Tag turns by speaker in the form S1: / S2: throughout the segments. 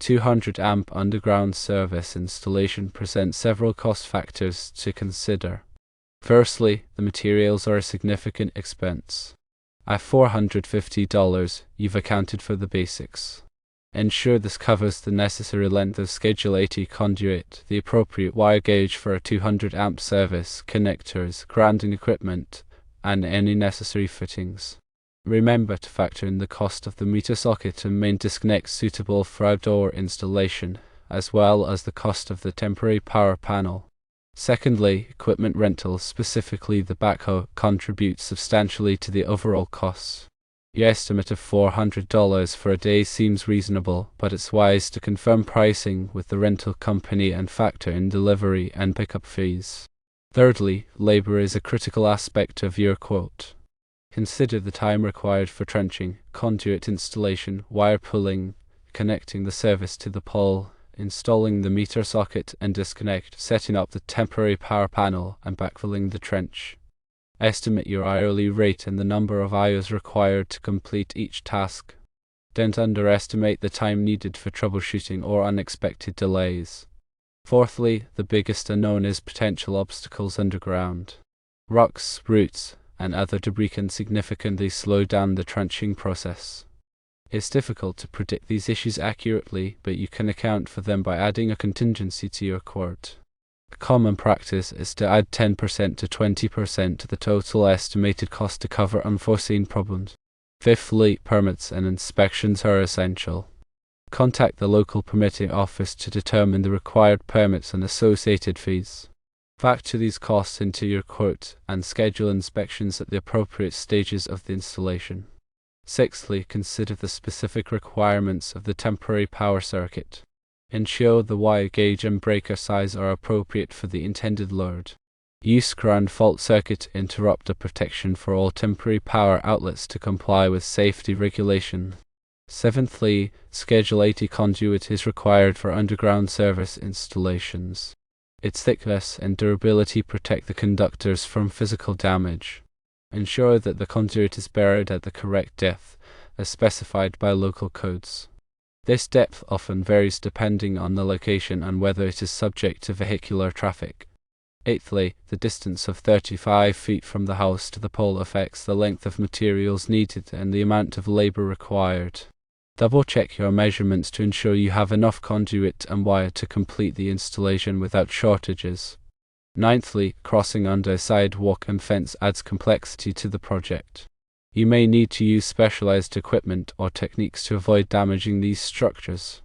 S1: 200 amp underground service installation presents several cost factors to consider. Firstly, the materials are a significant expense. At $450, you've accounted for the basics. Ensure this covers the necessary length of Schedule 80 conduit, the appropriate wire gauge for a 200 amp service, connectors, grounding equipment, and any necessary fittings. Remember to factor in the cost of the meter socket and main disconnect suitable for outdoor installation, as well as the cost of the temporary power panel. Secondly, equipment rental, specifically the backhoe, contributes substantially to the overall costs. Your estimate of $400 for a day seems reasonable, but it's wise to confirm pricing with the rental company and factor in delivery and pickup fees. Thirdly, labor is a critical aspect of your quote. Consider the time required for trenching, conduit installation, wire pulling, connecting the service to the pole, installing the meter socket and disconnect, setting up the temporary power panel, and backfilling the trench. Estimate your hourly rate and the number of hours required to complete each task. Don't underestimate the time needed for troubleshooting or unexpected delays. Fourthly, the biggest unknown is potential obstacles underground. Rocks, roots, and other debris can significantly slow down the trenching process. It's difficult to predict these issues accurately, but you can account for them by adding a contingency to your quote. A common practice is to add 10% to 20% to the total estimated cost to cover unforeseen problems. Fifthly, permits and inspections are essential. Contact the local permitting office to determine the required permits and associated fees. Factor these costs into your quote and schedule inspections at the appropriate stages of the installation. Sixthly, consider the specific requirements of the temporary power circuit. Ensure the wire gauge and breaker size are appropriate for the intended load. Use ground fault circuit interrupter protection for all temporary power outlets to comply with safety regulation. Seventhly, Schedule 80 conduit is required for underground service installations. Its thickness and durability protect the conductors from physical damage. Ensure that the conduit is buried at the correct depth, as specified by local codes. This depth often varies depending on the location and whether it is subject to vehicular traffic. Eighthly, the distance of 35 feet from the house to the pole affects the length of materials needed and the amount of labor required. Double-check your measurements to ensure you have enough conduit and wire to complete the installation without shortages. Ninthly, crossing under a sidewalk and fence adds complexity to the project. You may need to use specialized equipment or techniques to avoid damaging these structures.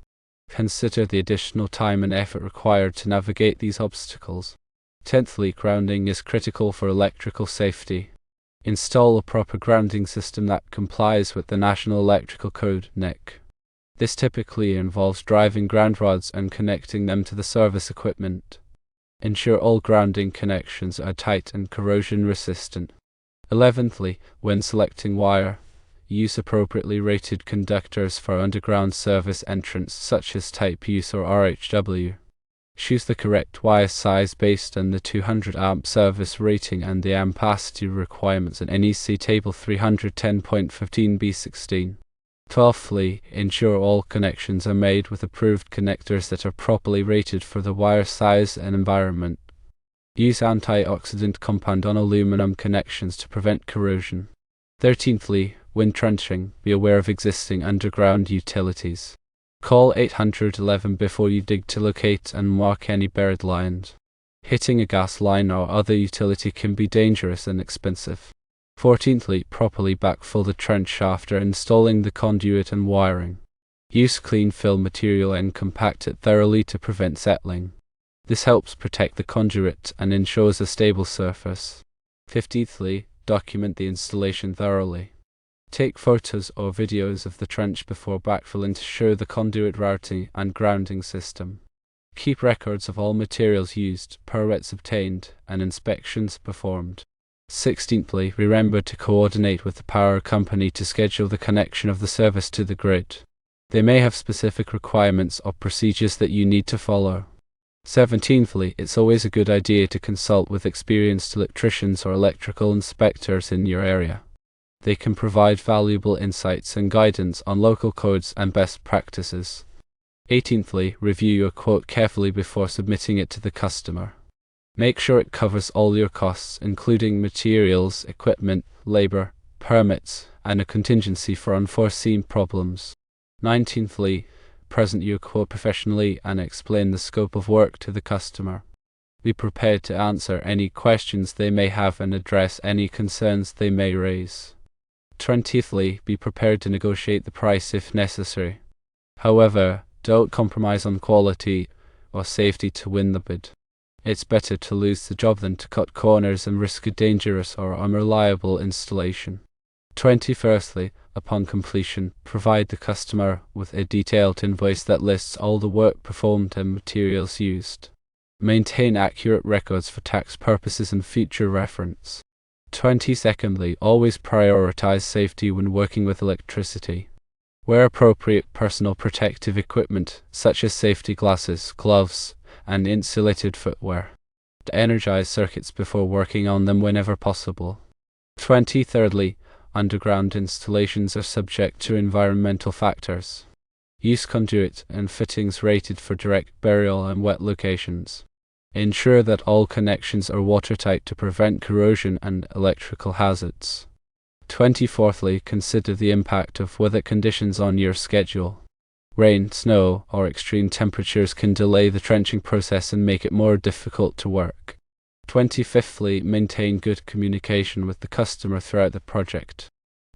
S1: Consider the additional time and effort required to navigate these obstacles. Tenthly, grounding is critical for electrical safety. Install a proper grounding system that complies with the National Electrical Code (NEC). This typically involves driving ground rods and connecting them to the service equipment. Ensure all grounding connections are tight and corrosion resistant. 11thly, when selecting wire, use appropriately rated conductors for underground service entrance such as Type Use or RHW. Choose the correct wire size based on the 200 amp service rating and the ampacity requirements in NEC Table 310.15b16. 12thly, ensure all connections are made with approved connectors that are properly rated for the wire size and environment. Use antioxidant compound on aluminum connections to prevent corrosion. 13thly, when trenching, be aware of existing underground utilities. Call 811 before you dig to locate and mark any buried lines. Hitting a gas line or other utility can be dangerous and expensive. 14thly, properly backfill the trench after installing the conduit and wiring. Use clean fill material and compact it thoroughly to prevent settling. This helps protect the conduit and ensures a stable surface. 15thly, document the installation thoroughly. Take photos or videos of the trench before backfilling to show the conduit routing and grounding system. Keep records of all materials used, permits obtained, and inspections performed. 16thly, remember to coordinate with the power company to schedule the connection of the service to the grid. They may have specific requirements or procedures that you need to follow. 17thly, it's always a good idea to consult with experienced electricians or electrical inspectors in your area. They can provide valuable insights and guidance on local codes and best practices. 18thly, review your quote carefully before submitting it to the customer. Make sure it covers all your costs, including materials, equipment, labor, permits, and a contingency for unforeseen problems. 19thly, present your quote professionally and explain the scope of work to the customer. Be prepared to answer any questions they may have and address any concerns they may raise. 20thly, be prepared to negotiate the price if necessary. However, don't compromise on quality or safety to win the bid. It's better to lose the job than to cut corners and risk a dangerous or unreliable installation. 21stly, upon completion, provide the customer with a detailed invoice that lists all the work performed and materials used. Maintain accurate records for tax purposes and future reference. 22ndly, always prioritize safety when working with electricity. Wear appropriate personal protective equipment, such as safety glasses, gloves, and insulated footwear. To energize circuits before working on them whenever possible. 23rdly, underground installations are subject to environmental factors. Use conduit and fittings rated for direct burial and wet locations. Ensure that all connections are watertight to prevent corrosion and electrical hazards. 24thly, consider the impact of weather conditions on your schedule. Rain, snow, or extreme temperatures can delay the trenching process and make it more difficult to work. 25thly, maintain good communication with the customer throughout the project.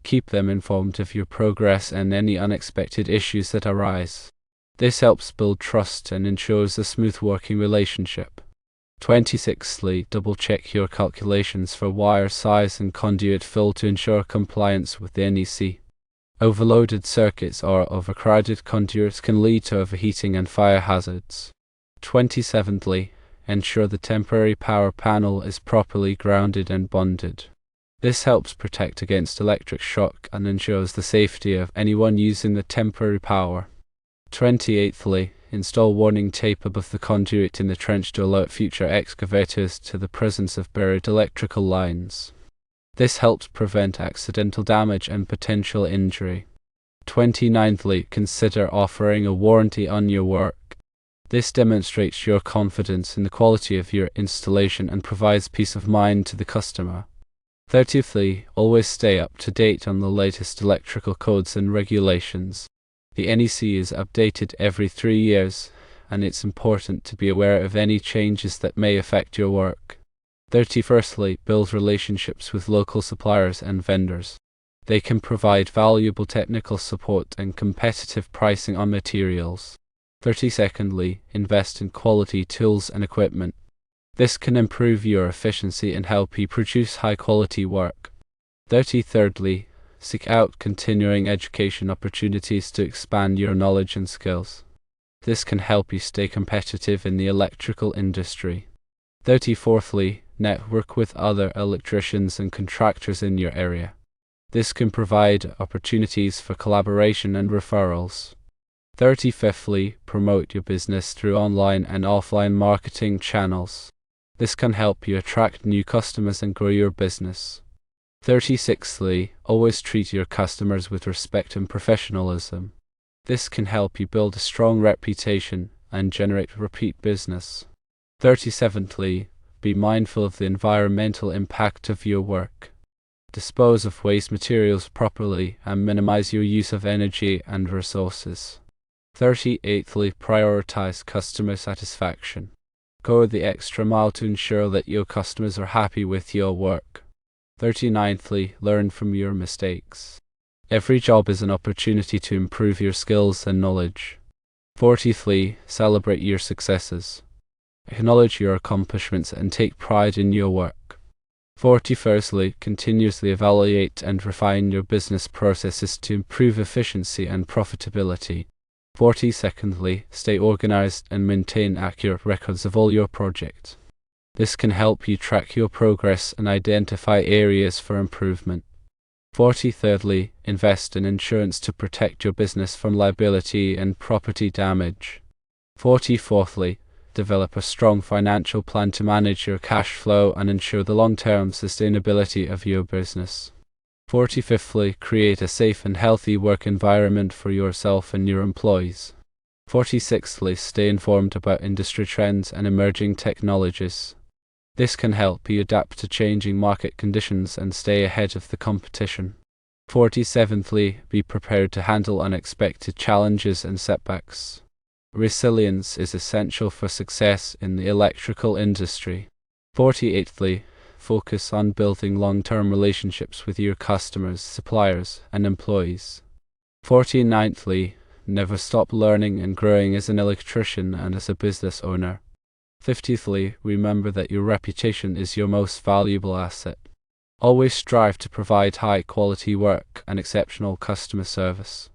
S1: Keep them informed of your progress and any unexpected issues that arise. This helps build trust and ensures a smooth working relationship. 26thly, double-check your calculations for wire size and conduit fill to ensure compliance with the NEC. Overloaded circuits or overcrowded conduits can lead to overheating and fire hazards. 27thly, ensure the temporary power panel is properly grounded and bonded. This helps protect against electric shock and ensures the safety of anyone using the temporary power. 28thly, install warning tape above the conduit in the trench to alert future excavators to the presence of buried electrical lines. This helps prevent accidental damage and potential injury. 29thly, consider offering a warranty on your work. This demonstrates your confidence in the quality of your installation and provides peace of mind to the customer. 30thly, always stay up to date on the latest electrical codes and regulations. The NEC is updated every 3 years, and it's important to be aware of any changes that may affect your work. 31stly, build relationships with local suppliers and vendors. They can provide valuable technical support and competitive pricing on materials. 32ndly, invest in quality tools and equipment. This can improve your efficiency and help you produce high-quality work. 33rdly, seek out continuing education opportunities to expand your knowledge and skills. This can help you stay competitive in the electrical industry. 34thly, network with other electricians and contractors in your area. This can provide opportunities for collaboration and referrals. 35thly, promote your business through online and offline marketing channels. This can help you attract new customers and grow your business. 36thly, always treat your customers with respect and professionalism. This can help you build a strong reputation and generate repeat business. 37thly, be mindful of the environmental impact of your work. Dispose of waste materials properly and minimize your use of energy and resources. 38thly, prioritize customer satisfaction. Go the extra mile to ensure that your customers are happy with your work. 39thly, learn from your mistakes. Every job is an opportunity to improve your skills and knowledge. 40thly, celebrate your successes. Acknowledge your accomplishments and take pride in your work. 41stly, continuously evaluate and refine your business processes to improve efficiency and profitability. 42ndly, stay organized and maintain accurate records of all your projects. This can help you track your progress and identify areas for improvement. 43rdly, invest in insurance to protect your business from liability and property damage. 44thly, develop a strong financial plan to manage your cash flow and ensure the long-term sustainability of your business. 45thly, create a safe and healthy work environment for yourself and your employees. 46thly, stay informed about industry trends and emerging technologies. This can help you adapt to changing market conditions and stay ahead of the competition. 47thly, be prepared to handle unexpected challenges and setbacks. Resilience is essential for success in the electrical industry. 48thly, focus on building long-term relationships with your customers, suppliers, and employees. 49thly, never stop learning and growing as an electrician and as a business owner. 50thly, remember that your reputation is your most valuable asset. Always strive to provide high-quality work and exceptional customer service.